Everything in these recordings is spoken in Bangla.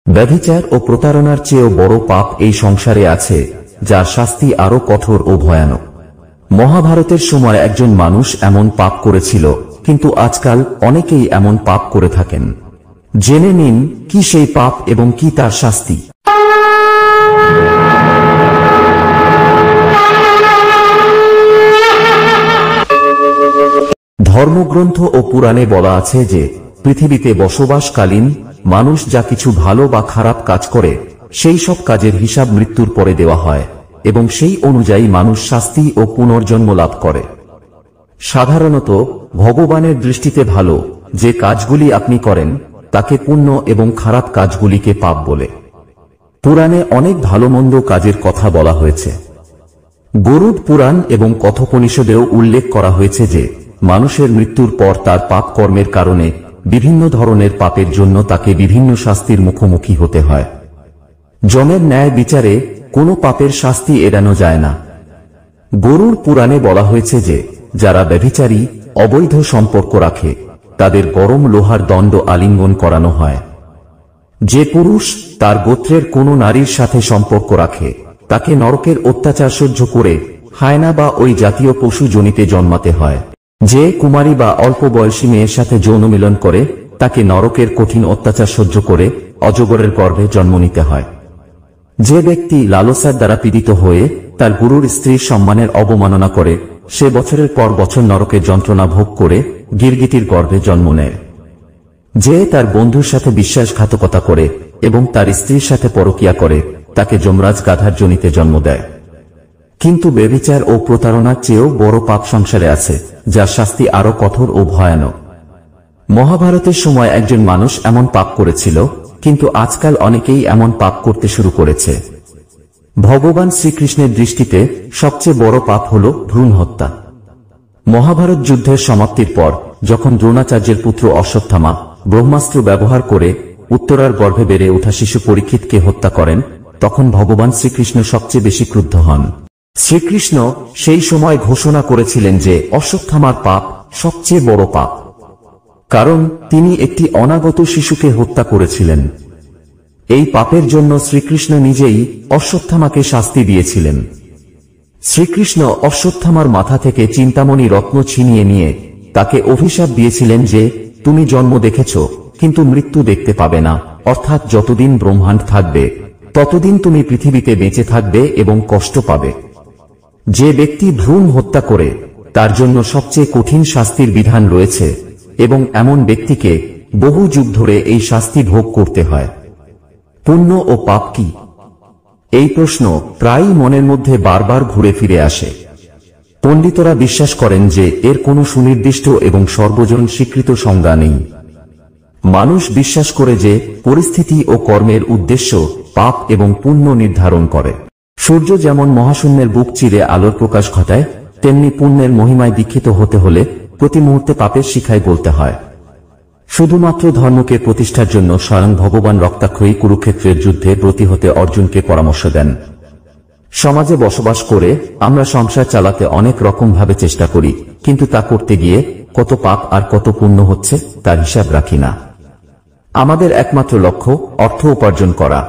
ব্যভিচার ও প্রতারণার চেয়েও বড় পাপ এই সংসারে আছে, যার শাস্তি আরো কঠোর ও ভয়ানক। মহাভারতের সময় একজন মানুষ এমন পাপ করেছিল, কিন্তু আজকাল অনেকেই এমন পাপ করে থাকেন। জেনে নিন কি সেই পাপ এবং কি তার শাস্তি। ধর্মগ্রন্থ ও পুরাণে বলা আছে যে পৃথিবীতে বসবাসকালীন মানুষ যা কিছু ভালো বা খারাপ কাজ করে সেই সব কাজের হিসাব মৃত্যুর পরে দেওয়া হয় এবং সেই অনুযায়ী মানুষ শাস্তি ও পুনর্জন্ম লাভ করে। সাধারণত ভগবানের দৃষ্টিতে ভালো যে কাজগুলি আপনি করেন তাকে পুণ্য এবং খারাপ কাজগুলিকে পাপ বলে। পুরাণে অনেক ভালো মন্দ কাজের কথা বলা হয়েছে। গরুড় পুরাণ এবং কথোপনিষদেও উল্লেখ করা হয়েছে যে মানুষের মৃত্যুর পর তার পাপ কর্মের কারণে বিভিন্ন ধরনের পাপের জন্য তাকে বিভিন্ন শাস্তির মুখোমুখি হতে হয়। যমের ন্যায় বিচারে কোনো পাপের শাস্তি এড়ানো যায় না। গরুড় পুরাণে বলা হয়েছে যে যারা ব্যভিচারী অবৈধ সম্পর্ক রাখে তাদের গরম লোহার দণ্ড আলিঙ্গন করানো হয়। যে পুরুষ তার গোত্রের কোনো নারীর সাথে সম্পর্ক রাখে তাকে নরকের অত্যাচার সহ্য করে হায়না বা ওই জাতীয় পশু জনিতে জন্মাতে হয়। যে কুমারী বা অল্প বয়সী মেয়ের সাথে যৌন মিলন করে তাকে নরকের কঠিন অত্যাচার সহ্য করে অজগরের গর্ভে জন্ম নিতে হয়। যে ব্যক্তি লালসার দ্বারা পীড়িত হয়ে তার গুরুর স্ত্রীর সম্মানের অবমাননা করে সে বছরের পর বছর নরকের যন্ত্রণা ভোগ করে গিরগিটির গর্ভে জন্ম নেয়। যে তার বন্ধুর সাথে বিশ্বাসঘাতকতা করে এবং তার স্ত্রীর সাথে পরকীয়া করে তাকে যমরাজ গাধার যোনিতে জন্ম দেয়। কিন্তু ব্যভিচার ও প্রতারণার চেয়েও বড় পাপ সংসারে আছে, যার শাস্তি আরো কঠোর ও ভয়ানক। মহাভারতের সময় একজন মানুষ এমন পাপ করেছিল, কিন্তু আজকাল অনেকেই এমন পাপ করতে শুরু করেছে। ভগবান শ্রীকৃষ্ণের দৃষ্টিতে সবচেয়ে বড় পাপ হল ভ্রূণ হত্যা। মহাভারত যুদ্ধের সমাপ্তির পর যখন দ্রোণাচার্যের পুত্র অশ্বত্থামা ব্রহ্মাস্ত্র ব্যবহার করে উত্তরার গর্ভে বেড়ে ওঠা শিশু পরীক্ষিতকে হত্যা করেন, তখন ভগবান শ্রীকৃষ্ণ সবচেয়ে বেশি ক্রুদ্ধ হন। শ্রীকৃষ্ণ সেই সময় ঘোষণা করেছিলেন যে অশ্বত্থামার পাপ সবচেয়ে বড় পাপ, কারণ তিনি একটি অনাগত শিশুকে হত্যা করেছিলেন। এই পাপের জন্য শ্রীকৃষ্ণ নিজেই অশ্বত্থামাকে শাস্তি দিয়েছিলেন। শ্রীকৃষ্ণ অশ্বত্থামার মাথা থেকে চিন্তামণি রত্ন ছিনিয়ে নিয়ে তাকে অভিশাপ দিয়েছিলেন যে তুমি জন্ম দেখেছ কিন্তু মৃত্যু দেখতে পাবে না, অর্থাৎ যতদিন ব্রহ্মাণ্ড থাকবে ততদিন তুমি পৃথিবীতে বেঁচে থাকবে এবং কষ্ট পাবে। যে ব্যক্তি ভ্রূণ হত্যা করে তার জন্য সবচেয়ে কঠিন শাস্তির বিধান রয়েছে এবং এমন ব্যক্তিকে বহু যুগ ধরে এই শাস্তি ভোগ করতে হয়। পুণ্য ও পাপ কি? এই প্রশ্ন প্রায়ই মনের মধ্যে বারবার ঘুরে ফিরে আসে। পণ্ডিতরা বিশ্বাস করেন যে এর কোনো সুনির্দিষ্ট এবং সর্বজন স্বীকৃত সংজ্ঞা নেই। মানুষ বিশ্বাস করে যে পরিস্থিতি ও কর্মের উদ্দেশ্য পাপ এবং পুণ্য নির্ধারণ করে। সূর্য যেমন মহাশূন্যের বুক চিরে আলোর প্রকাশ ঘটায়, তেমনি পুণ্যের মহিমায় দীক্ষিত হতে হলে প্রতি মুহূর্তে পাপের শিখায় বলতে হয়। শুধুমাত্র ধর্মকে প্রতিষ্ঠার জন্য স্বয়ং ভগবান রক্তাক্ষয়ী কুরুক্ষেত্রের যুদ্ধে ব্রতী হতে অর্জুনকে পরামর্শ দেন। সমাজে বসবাস করে আমরা সংসার চালাতে অনেক রকম ভাবে চেষ্টা করি, কিন্তু তা করতে গিয়ে কত পাপ আর কত পুণ্য হচ্ছে তার হিসাব রাখি না। আমাদের একমাত্র লক্ষ্য অর্থ উপার্জন করা।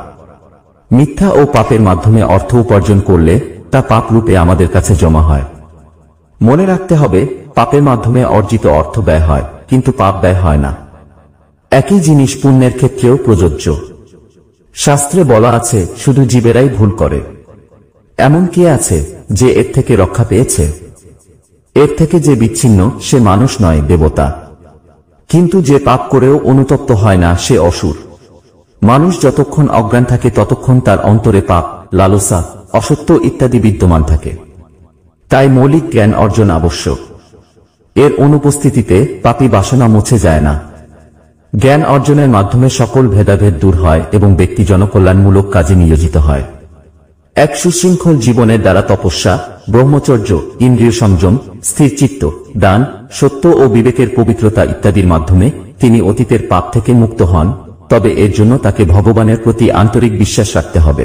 মিথ্যা ও পাপের মাধ্যমে অর্থ উপার্জন করলে তা পাপ রূপে আমাদের কাছে জমা হয়। মনে রাখতে হবে, পাপের মাধ্যমে অর্জিত অর্থ ব্যয় হয়, কিন্তু পাপ ব্যয় হয় না। একই জিনিস পুণ্যের ক্ষেত্রেও প্রযোজ্য। শাস্ত্রে বলা আছে শুধু জীবেরাই ভুল করে। এমন কে আছে যে এর থেকে রক্ষা পেয়েছে? এর থেকে যে বিচ্ছিন্ন সে মানুষ নয়, দেবতা। কিন্তু যে পাপ করেও অনুতপ্ত হয় না সে অসুর। মানুষ যতক্ষণ অজ্ঞান থাকে ততক্ষণ তার অন্তরে পাপ, লালসা, অসত্য ইত্যাদি বিদ্যমান থাকে। তাই মৌলিক জ্ঞান অর্জন আবশ্যক। এর অনুপস্থিতিতে পাপী বাসনা মুছে যায় না। জ্ঞান অর্জনের মাধ্যমে সকল ভেদাভেদ দূর হয় এবং ব্যক্তি জনকল্যাণমূলক কাজে নিয়োজিত হয়। এক সুশৃঙ্খল জীবনের দ্বারা তপস্যা, ব্রহ্মচর্য, ইন্দ্রিয় সংযম, স্থিরচিত্ত, দান, সত্য ও বিবেকের পবিত্রতা ইত্যাদির মাধ্যমে তিনি অতীতের পাপ থেকে মুক্ত হন। তবে এর জন্য তাকে ভগবানের প্রতি আন্তরিক বিশ্বাস রাখতে হবে।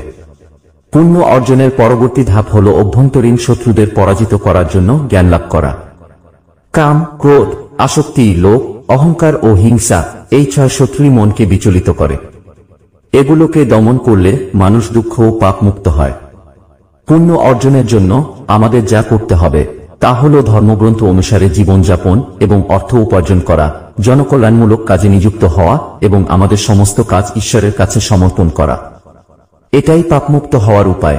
পুণ্য অর্জনের পরবর্তী ধাপ হল অভ্যন্তরীণ শত্রুদের পরাজিত করার জন্য জ্ঞান লাভ করা। কাম, ক্রোধ, আসক্তি, লোভ, অহংকার ও হিংসা এই ছয় শত্রুই মনকে বিচলিত করে। এগুলোকে দমন করলে মানুষ দুঃখ ও পাপ মুক্ত হয়। পুণ্য অর্জনের জন্য আমাদের যা করতে হবে তা হল ধর্মগ্রন্থ অনুসারে জীবনযাপন এবং অর্থ উপার্জন করা, জনকল্যাণমূলক কাজে নিযুক্ত হওয়া এবং আমাদের সমস্ত কাজ ঈশ্বরের কাছে সমর্পণ করা। এটাই পাপমুক্ত হওয়ার উপায়।